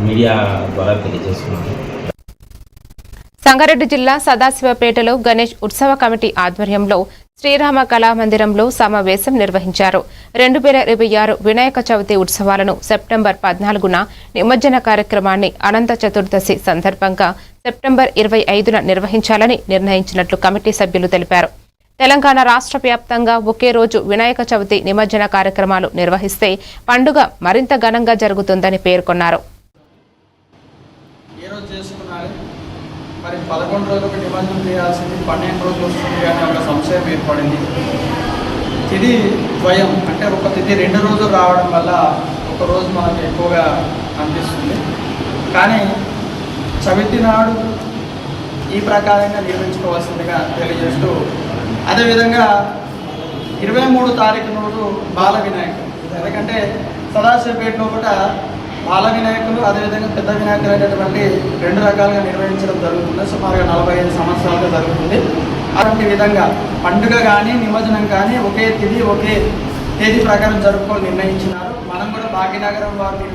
Media ద్వారా తెలియజేస్తున్నాను. సంగారెడ్డి జిల్లా సదాశివపేటలో గణేష్ ఉత్సవ కమిటీ ఆధ్వర్యంలో శ్రీరామ కళామందిరంలో సమావేశం నిర్వహించారు. 2026 వినాయక చవితి ఉత్సవాలను సెప్టెంబర్ 14న, నిమజ్జన కార్యక్రమాన్ని అనంత చతుర్దశి సందర్భంగా సెప్టెంబర్ 25న నిర్వహించాలని నిర్ణయించినట్లు కమిటీ సభ్యులు తెలిపారు. తెలంగాణ రాష్ట్ర వ్యాప్తంగా ఒకే రోజు వినాయక చవితి నిమజ్జన కార్యక్రమాలు నిర్వహిస్తే పండుగ మరింత ఘనంగా జరుగుతుందని పేర్కొన్నారు. మరి 11 రోజులకు నిమజ్జనం చేయాల్సింది 12 రోజులు వస్తుంది అనే ఒక సంశయం ఏర్పడింది. తిథి ద్వయం అంటే ఒక తిథి 2 రోజులు రావడం వల్ల ఒక రోజు మనకు ఎక్కువగా అనిపిస్తుంది. కానీ చవితి నాడు ఈ ప్రకారంగా నిర్వహించుకోవాల్సిందిగా తెలియజేస్తూ, అదేవిధంగా 23 తారీఖు రోజు బాల వినాయకుడు, ఎందుకంటే సదాశివపేటలో కూడా బాల వినాయకులు అదేవిధంగా పెద్ద వినాయకులు అనేటువంటి 2 రకాలుగా నిర్వహించడం జరుగుతుంది. సుమారుగా 45 సంవత్సరాలుగా జరుగుతుంది. అటువంటి విధంగా పండుగ కానీ నిమజ్జనం కానీ ఒకే తిథి ఒకే తేదీ ప్రకారం జరుపుకోవాలని నిర్ణయించినారు. మనం కూడా భాగ్యనగరం వారిని